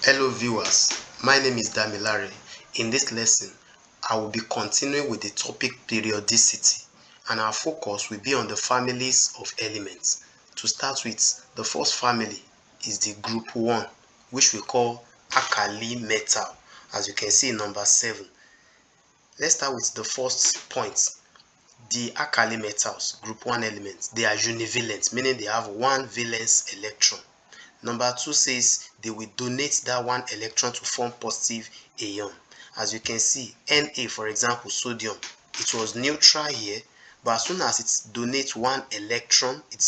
Hello viewers, my name is Damilare. In this lesson, I will be continuing with the topic periodicity, and our focus will be on the families of elements. To start with, the first family is the group 1, which we call alkali metal, as you can see in number 7. Let's start with the first point. The alkali metals, group 1 elements, they are univalent, meaning they have one valence electron. Number 2 says they will donate that one electron to form positive ion. As you can see, Na, for example, sodium, it was neutral here, but as soon as it donates one electron, it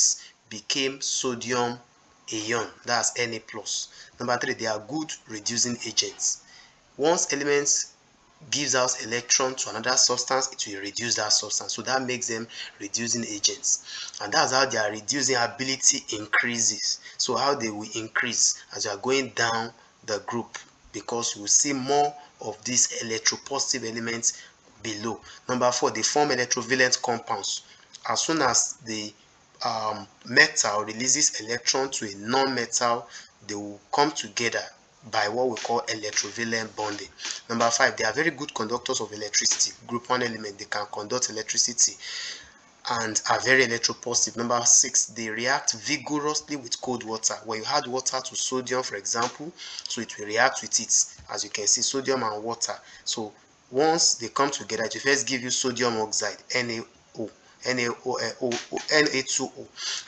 became sodium ion. That's Na+. Number 3, they are good reducing agents. Once elements gives out electron to another substance, it will reduce that substance. So that makes them reducing agents. And that's how their reducing ability increases. So how they will increase as you are going down the group, because you will see more of these electropositive elements below. Number 4, they form electrovalent compounds. As soon as the metal releases electron to a non-metal, they will come together by what we call electrovalent bonding. Number 5, they are very good conductors of electricity. Group 1 element, they can conduct electricity and are very electropositive. Number 6, they react vigorously with cold water. When you add water to sodium, for example, so it will react with it. As you can see, sodium and water. So once they come together, it will first give you sodium oxide, Na2O.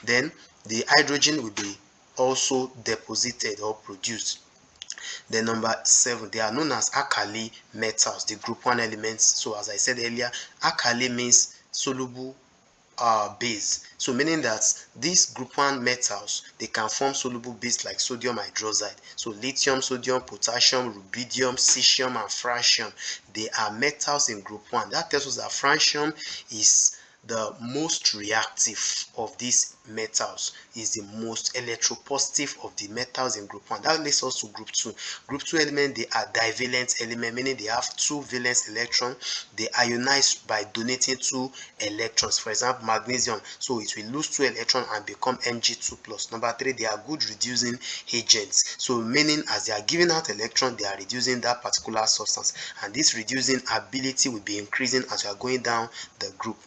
Then the hydrogen will be also deposited or produced. Then number 7, they are known as alkali metals, the group 1 elements. So as I said earlier, alkali means soluble base. So meaning that these group 1 metals, they can form soluble base like sodium hydroxide. So lithium, sodium, potassium, rubidium, cesium, and francium, they are metals in group 1. That tells us that francium is the most reactive of these metals, is the most electropositive of the metals in group 1. That leads us to group 2. Group 2 element, they are divalent element, meaning they have 2 valence electrons. They ionize by donating 2 electrons. For example, magnesium, so it will lose 2 electrons and become Mg2+. Number 3, they are good reducing agents. So meaning as they are giving out electrons, they are reducing that particular substance, and this reducing ability will be increasing as you are going down the group.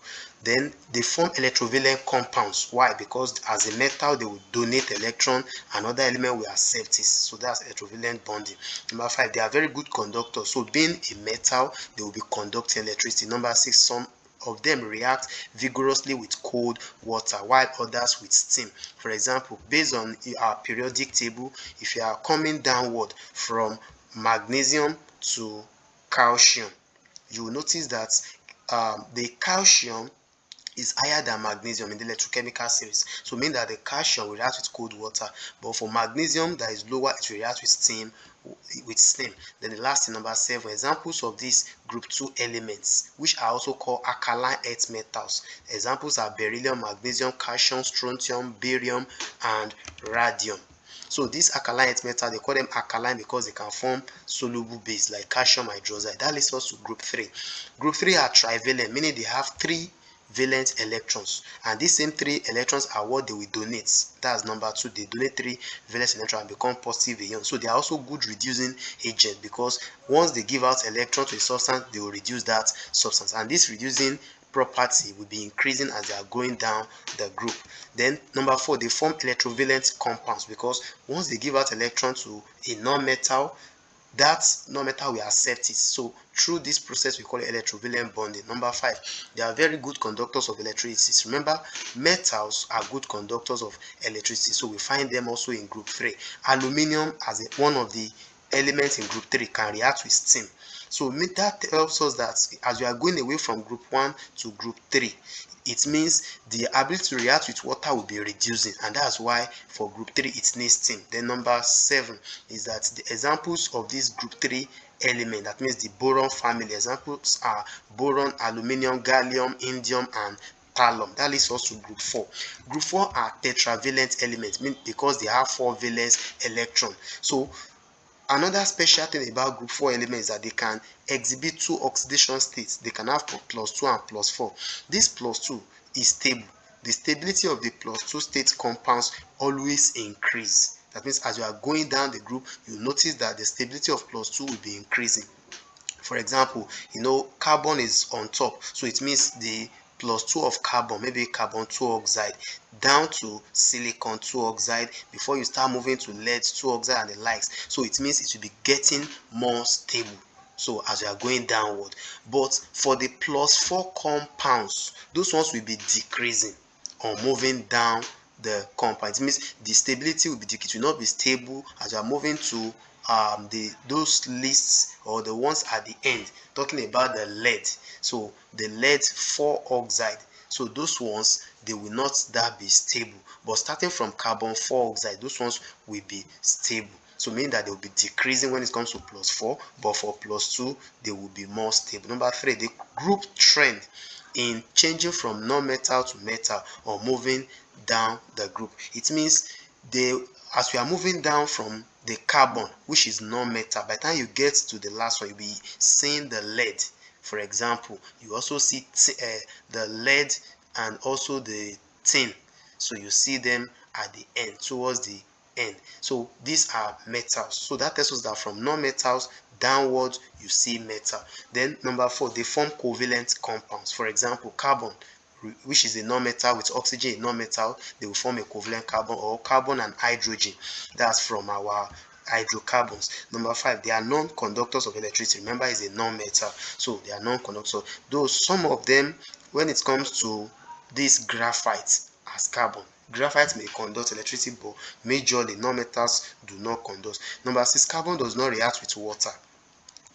Then they form electrovalent compounds. Why? Because as a metal, they will donate electron, another element will accept it. So that's electrovalent bonding. Number 5, they are very good conductors. So being a metal, they will be conducting electricity. Number 6, some of them react vigorously with cold water, while others with steam. For example, based on our periodic table, if you are coming downward from magnesium to calcium, you will notice that the calcium is higher than magnesium in the electrochemical series. So mean that the calcium will react with cold water, but for magnesium that is lower, it will react with steam. Then the last thing, number 7, examples of these group 2 elements, which are also called alkaline earth metals. Examples are beryllium, magnesium, calcium, strontium, barium, and radium. So these alkaline earth metals, they call them alkaline because they can form soluble base like calcium hydroxide. That leads us to group 3. Group 3 are trivalent, meaning they have 3 valence electrons, and these same 3 electrons are what they will donate. That's number 2. They donate 3 valence electrons and become positive ion. So they are also good reducing agent, because once they give out electron to a substance, they will reduce that substance, and this reducing property will be increasing as they are going down the group. Then number 4, they form electrovalent compounds, because once they give out electron to a non-metal, that non-metal will accept it. So through this process, we call it electrovalent bonding. Number 5, they are very good conductors of electricity. Remember, metals are good conductors of electricity, so we find them also in group 3. Aluminium, as one of the elements in group 3, can react with steam. So that tells us that as we are going away from group 1 to group 3, it means the ability to react with water will be reducing, and that's why for group 3 it needs steam. Then number 7 is that the examples of this group 3 element, that means the boron family, examples are boron, aluminium, gallium, indium, and thallium. That leads us to group 4. Group 4 are tetravalent elements, because they have 4 valence electrons. So another special thing about group 4 elements is that they can exhibit 2 oxidation states. They can have +2 and +4. This +2 is stable. The stability of the +2 state compounds always increase. That means as you are going down the group, you notice that the stability of plus 2 will be increasing. For example, carbon is on top, so it means the plus 2 of carbon, maybe carbon 2 oxide, down to silicon 2 oxide before you start moving to lead 2 oxide and the likes. So it means it will be getting more stable, so as you are going downward. But for the plus 4 compounds, those ones will be decreasing or moving down the compound. It means the stability will be decreased, it will not be stable as you are moving to those lists or the ones at the end, talking about the lead. So the lead 4 oxide, so those ones, they will not that be stable, but starting from carbon 4 oxide, those ones will be stable. So meaning that they will be decreasing when it comes to plus 4, but for plus 2 they will be more stable. Number 3, the group trend in changing from non-metal to metal or moving down the group. It means as we are moving down from the carbon, which is non-metal, by the time you get to the last one, you'll be seeing the lead. For example, you also see the lead and also the tin. So you see them at the end, towards the end. So these are metals. So that tells us that from non-metals downwards, you see metal. Then number 4, they form covalent compounds. For example, carbon, which is a non-metal, with oxygen a non-metal, they will form a covalent carbon, or carbon and hydrogen. That's from our hydrocarbons. Number 5, they are non-conductors of electricity. Remember, it's a non-metal, so they are non-conductors. Though some of them, when it comes to this graphite as carbon, graphite may conduct electricity, but majorly non-metals do not conduct. Number 6, carbon does not react with water.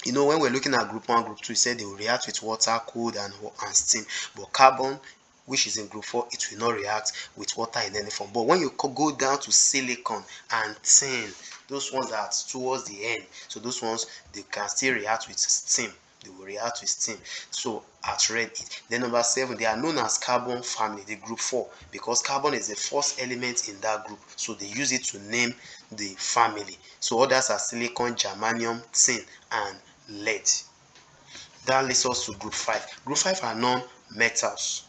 When we're looking at group 1, group 2, we said they will react with water, cold, and steam. But carbon, which is in group 4, it will not react with water in any form. But when you go down to silicon and tin, those ones are towards the end. So those ones, they can still react with steam. They will react with steam. So at red heat. Then number 7, they are known as carbon family, the group 4, because carbon is the first element in that group. So they use it to name the family. So others are silicon, germanium, tin, and lead. That leads us to group 5. Group 5 are non-metals.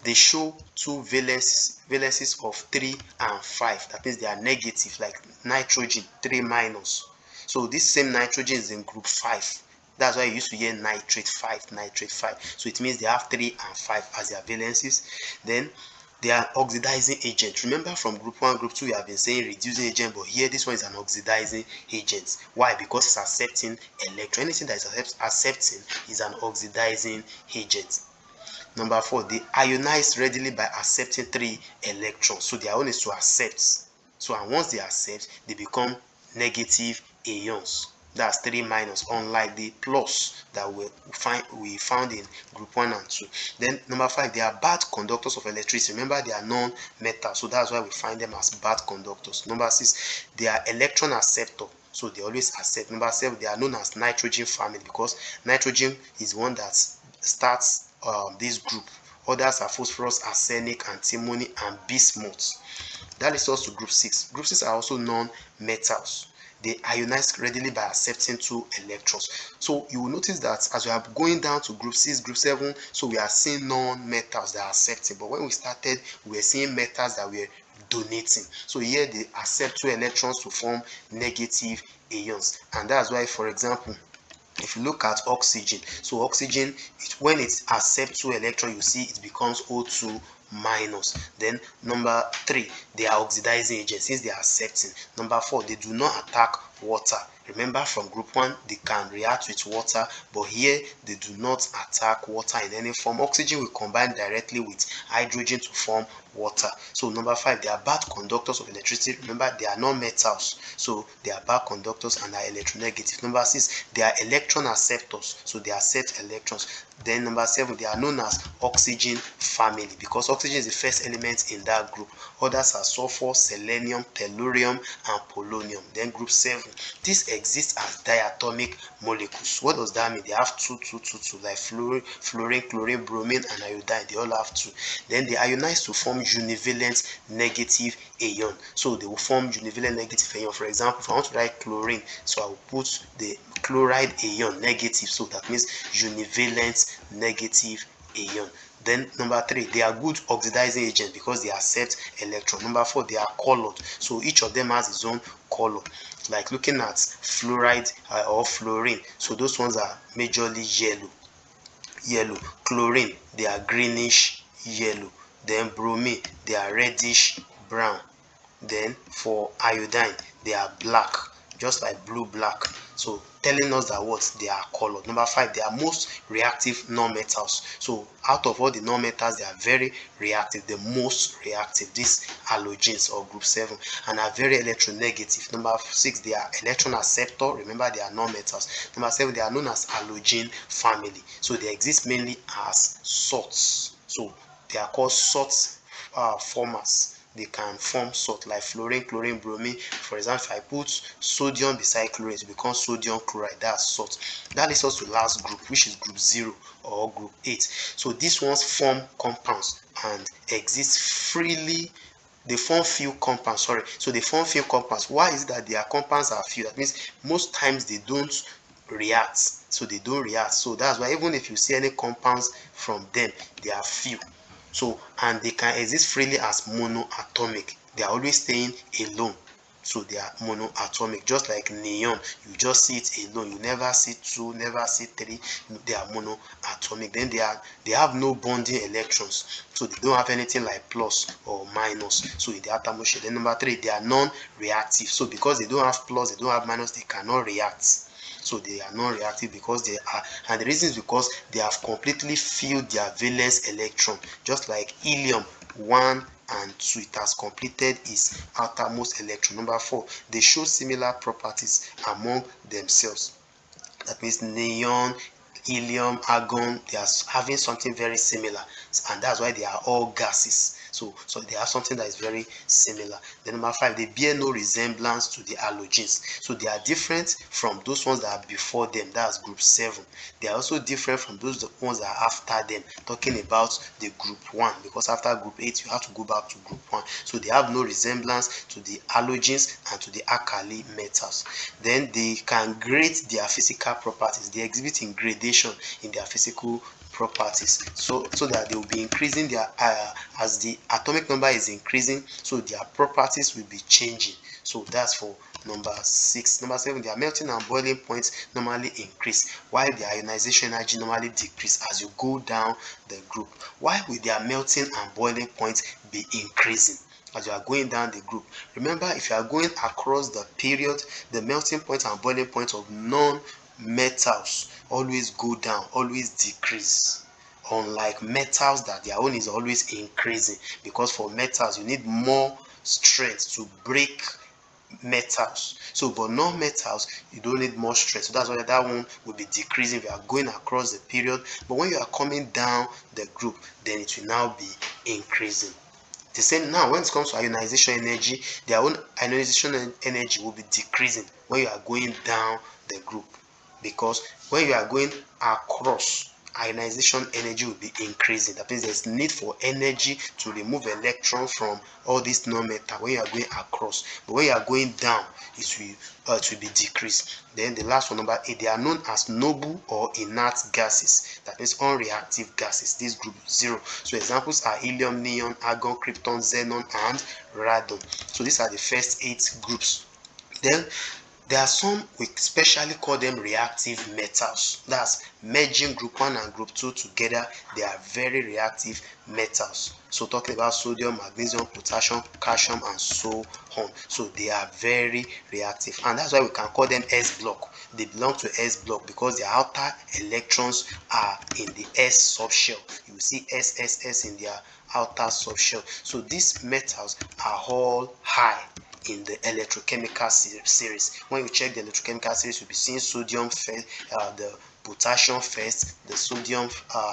They show two valences of 3 and 5. That means they are negative, like nitrogen 3 minus. So this same nitrogen is in group 5. That's why you used to hear nitrate 5, nitrate 5. So it means they have 3 and 5 as their valences. Then they are oxidizing agent. Remember, from group 1, group 2, we have been saying reducing agent, but here this one is an oxidizing agent. Why? Because it's accepting electron. Anything that is accepting is an oxidizing agent. Number 4, they ionize readily by accepting 3 electrons. So their own is to accept. So, and once they accept, they become negative ions. That's 3 minus, unlike the plus that we found in group 1 and 2. Then number 5, they are bad conductors of electricity. Remember, they are non-metal, so that's why we find them as bad conductors. Number 6, they are electron acceptor. So they always accept. Number 7, they are known as nitrogen family, because nitrogen is one that starts this group. Others are phosphorus, arsenic, antimony, and bismuth. That leads us to group 6. Group 6 are also non-metals. They ionize readily by accepting 2 electrons. So you will notice that as we are going down to group 6, group 7, so we are seeing non-metals that are accepting. But when we started, we were seeing metals that were donating. So here they accept 2 electrons to form negative ions. And that's why, for example, if you look at oxygen, so oxygen, when it accepts 2 electrons, you see it becomes O2 minus. Then number 3, they are oxidizing agents since they are accepting. Number 4, they do not attack water. Remember, from group 1, they can react with water, but here they do not attack water in any form. Oxygen will combine directly with hydrogen to form water. So number 5, they are bad conductors of electricity. Remember, they are not metals, so they are bad conductors and are electronegative. Number 6, they are electron acceptors, so they accept electrons. Then number 7, they are known as oxygen family, because oxygen is the first element in that group. Others are sulfur, selenium, tellurium, and polonium. Then group 7, these exist as diatomic molecules. What does that mean? They have 2, 2, 2, 2, like fluorine, chlorine, bromine, and iodine. They all have 2. Then they ionize to form univalent negative ion. So they will form univalent negative ion. For example, if I want to write chlorine, so I will put the chloride ion negative, so that means univalent negative ion. Then number 3, they are good oxidizing agents because they accept electron. Number 4, they are colored. So each of them has its own color. Like looking at fluoride or fluorine. So those ones are majorly yellow. Chlorine, they are greenish yellow. Then bromine, they are reddish brown. Then for iodine, they are black, just like blue black. So telling us that what they are colored. Number 5, they are most reactive non-metals. So out of all the non-metals, they are very reactive, the most reactive, these halogens or group 7, and are very electronegative. Number 6, they are electron acceptor. Remember, they are non-metals. Number 7, they are known as halogen family. So they exist mainly as salts. So they are called salt formers. They can form salt like fluorine, chlorine, bromine. For example, if I put sodium beside chlorine, it becomes sodium chloride. That's salt. That leads us to the last group, which is group 0 or group 8. So these ones form compounds and exist freely. They form few compounds. So they form few compounds. Why is it that their compounds are few? That means most times they don't react. So they don't react. So that's why even if you see any compounds from them, they are few. So, and they can exist freely as monoatomic. They are always staying alone. So they are monoatomic, just like neon. You just see it alone. You never see 2, never see 3. They are monoatomic. Then they have no bonding electrons. So they don't have anything like plus or minus. So in the atmosphere. Then number 3, they are non-reactive. So because they don't have plus, they don't have minus, they cannot react. So they are non-reactive because they are, and the reason is because they have completely filled their valence electron, just like helium 1 and 2. It has completed its outermost electron. Number 4, they show similar properties among themselves. That means neon, helium, argon, they are having something very similar, and that's why they are all gases. So they have something that is very similar. Then number 5, they bear no resemblance to the halogens. So they are different from those ones that are before them. That's group 7. They are also different from those ones that are after them. Talking about the group 1, because after group 8, you have to go back to group 1. So they have no resemblance to the halogens and to the alkali metals. Then they can grade their physical properties. They exhibit in gradation in their physical properties, so that they will be increasing their as the atomic number is increasing, so their properties will be changing. So that's for number 6. Number 7, their melting and boiling points normally increase, while their ionization energy normally decrease as you go down the group. Why will their melting and boiling points be increasing as you are going down the group? Remember, if you are going across the period, the melting point and boiling point of non-metals always go down, always decrease, unlike metals that their own is always increasing, because for metals you need more strength to break metals. So but non-metals, you don't need more strength. So that's why that one will be decreasing if you are going across the period. But when you are coming down the group, then it will now be increasing. The same now when it comes to ionization energy, their own ionization energy will be decreasing when you are going down the group, because when you are going across, ionization energy will be increasing. That means there's need for energy to remove electrons from all these non-metal when you are going across, but when you are going down, it will be decreased. Then the last one, number 8, they are known as noble or inert gases. That means unreactive gases. This group 0. So examples are helium, neon, argon, krypton, xenon, and radon. So these are the first 8 groups. Then there are some, we specially call them reactive metals. That's merging group 1 and group 2 together. They are very reactive metals. So talking about sodium, magnesium, potassium, calcium, and so on. So they are very reactive, and that's why we can call them S block. They belong to S block because their outer electrons are in the S subshell. You will see SSS in their outer subshell. So these metals are all high in the electrochemical series. When you check the electrochemical series, you'll be seeing sodium first, the potassium first, the sodium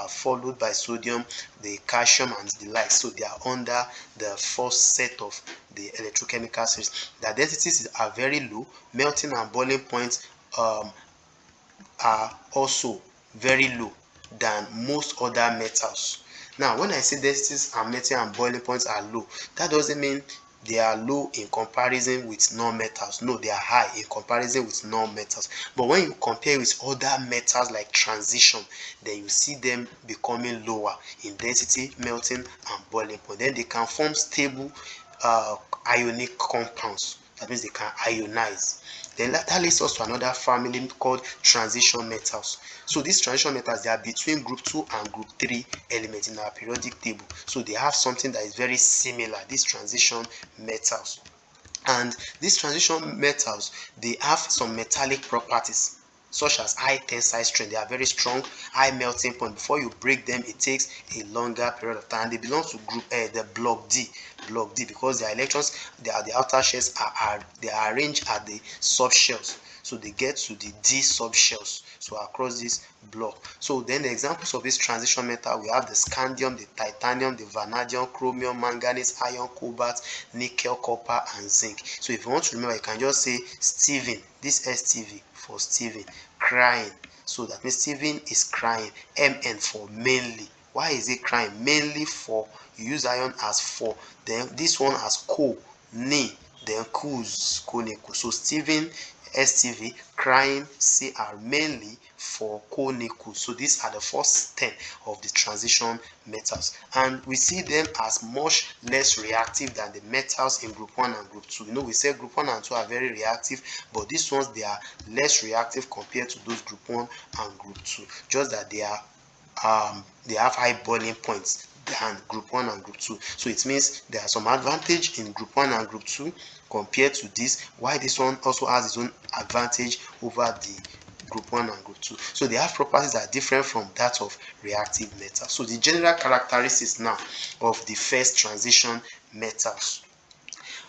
followed by sodium, the calcium, and the like. So they are under the first set of the electrochemical series. The densities are very low. Melting and boiling points are also very low than most other metals. Now, when I say densities and melting and boiling points are low, that doesn't mean they are low in comparison with non-metals. No, they are high in comparison with non-metals. But when you compare with other metals like transition, then you see them becoming lower in density, melting, and boiling point. Then they can form stable ionic compounds. That means they can ionize. Then that leads us to another family called transition metals. So these transition metals, they are between group 2 and group 3 elements in our periodic table. So they have something that is very similar, these transition metals. And these transition metals, they have some metallic properties such as high tensile strength. They are very strong, high melting point. Before you break them, it takes a longer period of time. They belong to group the block D, because their electrons, the outer shells they are arranged at the subshells. So they get to the D subshells, so across this block. So then the examples of this transition metal, we have the scandium, the titanium, the vanadium, chromium, manganese, iron, cobalt, nickel, copper, and zinc. So if you want to remember, you can just say Steven, this STV for Steven, crying. So that means Steven is crying. MN for mainly. Why is it crying? Mainly for, you use iron as for, then this one as co, ni, then cous, coneco. So Steven, STV, crying, CR, mainly for coneco. So these are the first 10 of the transition metals, and we see them as much less reactive than the metals in group 1 and group 2. You know, we say group 1 and 2 are very reactive, but these ones, they are less reactive compared to those group 1 and group 2, just that they have high boiling points than group 1 and group 2. So it means there are some advantage in group 1 and group 2 compared to this, while this one also has its own advantage over the group 1 and group 2. So they have properties that are different from that of reactive metals. So the general characteristics now of the first transition metals.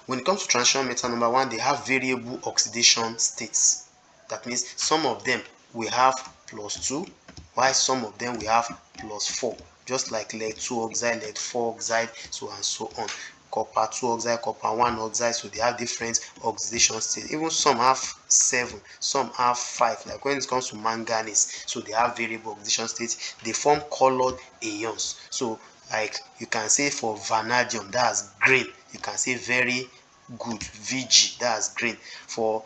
When it comes to transition metal, number 1, they have variable oxidation states. That means some of them we have +2, while some of them we have +4, just like lead 2 oxide, lead 4 oxide, so and so on. Copper 2 oxide, copper 1 oxide, so they have different oxidation states. Even some have 7, some have 5, like when it comes to manganese, so they have variable oxidation states. They form colored ions. So like you can say for vanadium, that's green. You can say very good, VG, that's green. For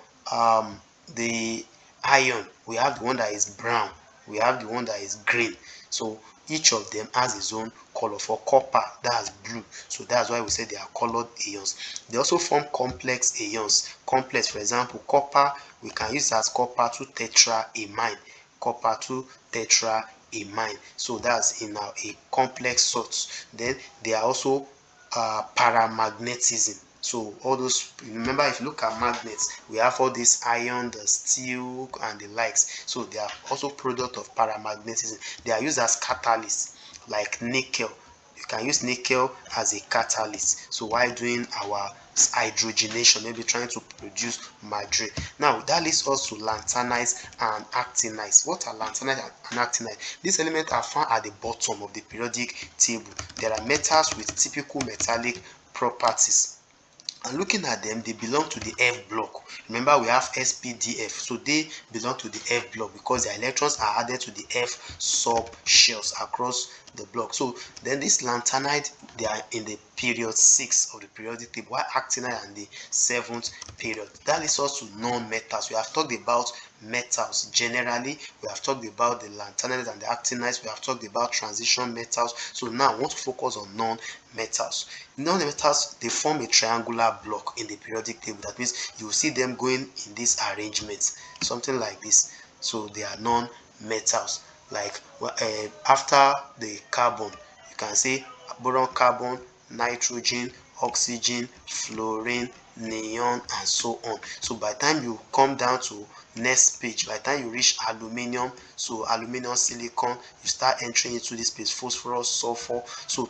the iron, we have the one that is brown, we have the one that is green. So each of them has its own color. For copper, that's blue, so that's why we say they are colored ions. They also form complex ions. Complex, for example, copper, we can use as copper 2 tetraamine, copper 2 tetraamine. So that's in a complex sort. Then they are also paramagnetism. So all those, remember, if you look at magnets, we have all this iron, the steel, and the likes. So they are also product of paramagnetism. They are used as catalysts, like nickel. You can use nickel as a catalyst. So while doing our hydrogenation, maybe trying to produce madre. Now that leads us to lanthanides and actinides. What are lanthanides and actinides? These elements are found at the bottom of the periodic table. There are metals with typical metallic properties, and looking at them, they belong to the F block. Remember, we have SPDF, so they belong to the F block because their electrons are added to the F subshells across the block. So then this lanthanide, they are in the period 6 of the periodic table, while actinide are in the 7th period. That leads us to non-metals. We have talked about metals generally, we have talked about the lanthanides and the actinides, we have talked about transition metals. So now I want to focus on non-metals. Non-metals, they form a triangular block in the periodic table. That means you will see them going in this arrangement, something like this. So they are non-metals. Like after the carbon, you can say boron, carbon, nitrogen, oxygen, fluorine, neon, and so on. So by the time you come down to next page, by the time you reach aluminium, so aluminium, silicon, you start entering into this space, phosphorus, sulfur. So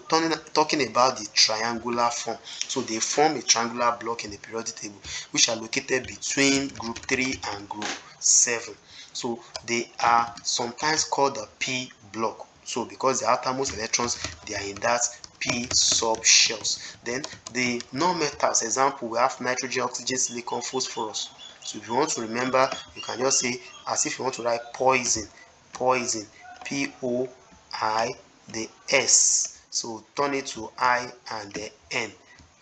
talking about the triangular form, so they form a triangular block in the periodic table, which are located between group 3 and group 7. So they are sometimes called the P block. So because the outermost electrons, they are in that P subshells. Then the non-metals, example, we have nitrogen, oxygen, silicon, phosphorus. So if you want to remember, you can just say, as if you want to write poison, poison, POI, the S. So turn it to I and the N,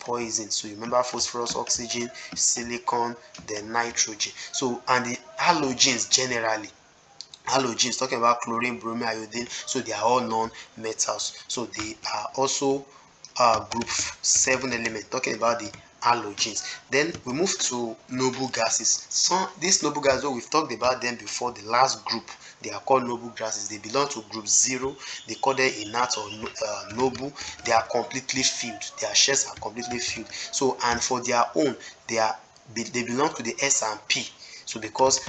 poison. So you remember phosphorus, oxygen, silicon, then nitrogen. So and the halogens generally, halogens talking about chlorine, bromine, iodine, so they are all non-metals. So they are also group 7 element, talking about the halogens. Then we move to noble gases. So these noble gases, we've talked about them before, the last group, they are called noble gases. They belong to group 0. They call them inert or noble. They are completely filled, their shells are completely filled. So and for their own, they belong to the S and P. So because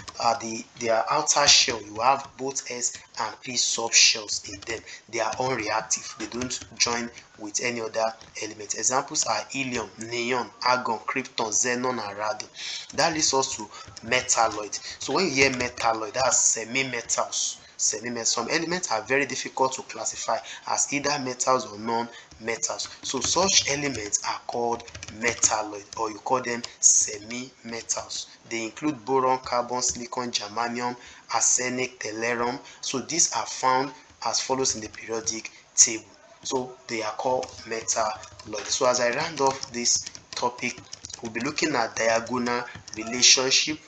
their outer shell, you have both S and P subshells in them. They are unreactive. They don't join with any other element. Examples are helium, neon, argon, krypton, xenon, and radon. That leads us to metalloid. So when you hear metalloid, that's semi-metals. Some elements are very difficult to classify as either metals or non-metals. So such elements are called metalloid, or you call them semi-metals. They include boron, carbon, silicon, germanium, arsenic, tellurium. So these are found as follows in the periodic table. So they are called metalloid. So as I round off this topic, we'll be looking at diagonal relationship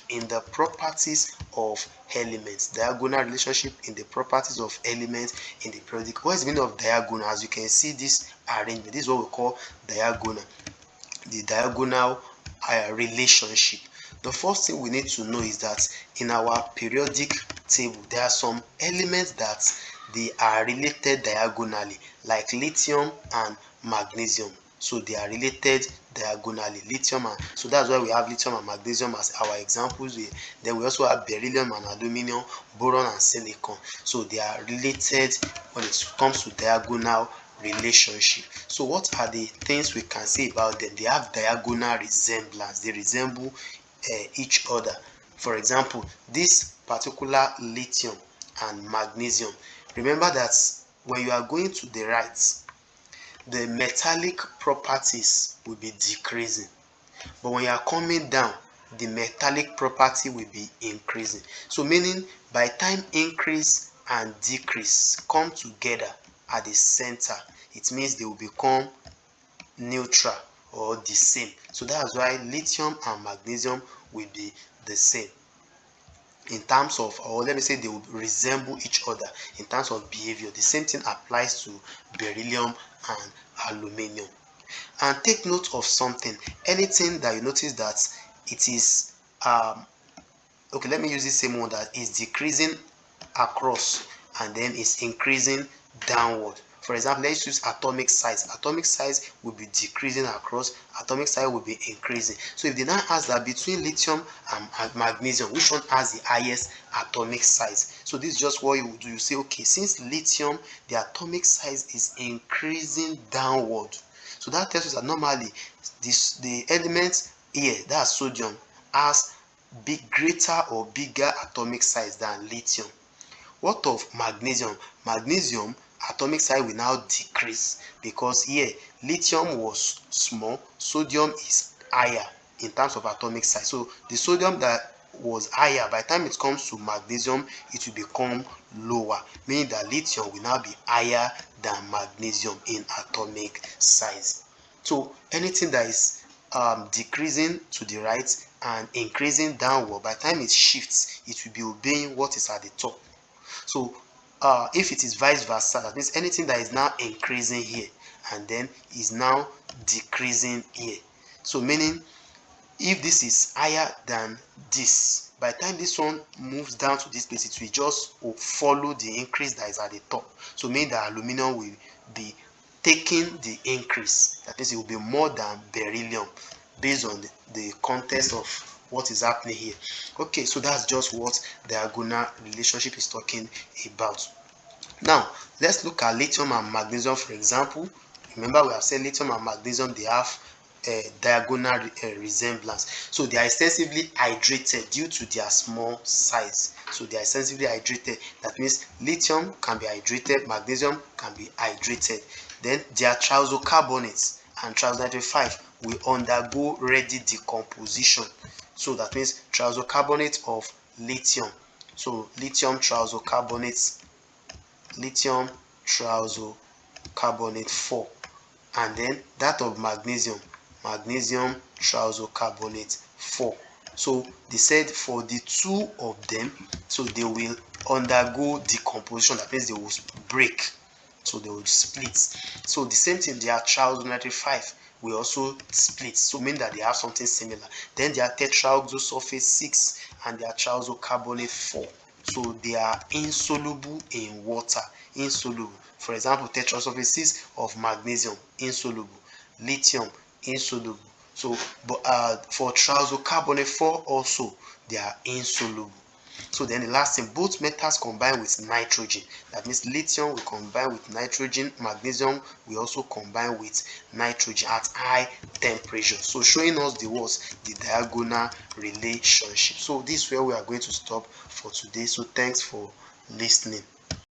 in the properties of elements. Diagonal relationship in the properties of elements in the periodic. What is the meaning of diagonal? As you can see, this arrangement, this is what we call diagonal. The diagonal relationship. The first thing we need to know is that in our periodic table, there are some elements that they are related diagonally, like lithium and magnesium. So they are related diagonally, lithium, and so that's why we have lithium and magnesium as our examples. Then we also have beryllium and aluminum, boron and silicon. So they are related when it comes to diagonal relationship. So what are the things we can say about them? They have diagonal resemblance. They resemble each other. For example, this particular lithium and magnesium, remember that when you are going to the right, the metallic properties will be decreasing, but when you are coming down, the metallic property will be increasing. So meaning by time increase and decrease come together at the center, it means they will become neutral or the same. So that's why lithium and magnesium will be the same in terms of, or let me say, they will resemble each other in terms of behavior. The same thing applies to beryllium and aluminum. And take note of something. Anything that you notice that it is okay, let me use this same one, that is decreasing across and then is increasing downward. For example, let's use atomic size. Atomic size will be decreasing across, atomic size will be increasing. So if they now ask that between lithium and magnesium, which one has the highest atomic size? So this is just what you do. You say, okay, since lithium, the atomic size is increasing downward. So that tells us that normally the elements here, that's sodium, has greater or bigger atomic size than lithium. What of magnesium? Magnesium atomic size will now decrease because here lithium was small, sodium is higher in terms of atomic size. So the sodium that was higher, by the time it comes to magnesium, it will become lower, meaning that lithium will now be higher than magnesium in atomic size. So anything that is decreasing to the right and increasing downward, by the time it shifts, it will be obeying what is at the top. So if it is vice versa, that means anything that is now increasing here and then is now decreasing here. So meaning if this is higher than this, by the time this one moves down to this place, it will just follow the increase that is at the top. So meaning that aluminum will be taking the increase. That means it will be more than beryllium based on the context of what is happening here. Okay, so that's just what diagonal relationship is talking about. Now let's look at lithium and magnesium, for example. Remember, we have said lithium and magnesium, they have diagonal resemblance. So they are extensively hydrated due to their small size. So they are extensively hydrated. That means lithium can be hydrated, magnesium can be hydrated. Then their thiazocarbonate and thiazonitrile will undergo ready decomposition. So that means thiazocarbonate of lithium. So lithium thiazocarbonate 4, and then that of magnesium triazocarbonate 4. So they said for the two of them, so they will undergo decomposition, that means they will break, so they will split. So the same thing, their triazonitrate 5 will also split, so mean that they have something similar. Then their tetraoxosulfate 6 and their triazocarbonate 4, so they are insoluble in water. Insoluble. For example, tetrasulfate 6 of magnesium, insoluble. Lithium, insoluble. So but for triazocarbonate 4 also, they are insoluble. So then the last thing, both metals combine with nitrogen. That means lithium will combine with nitrogen, magnesium will also combine with nitrogen at high temperature. So showing us the diagonal relationship. So this is where we are going to stop for today. So thanks for listening.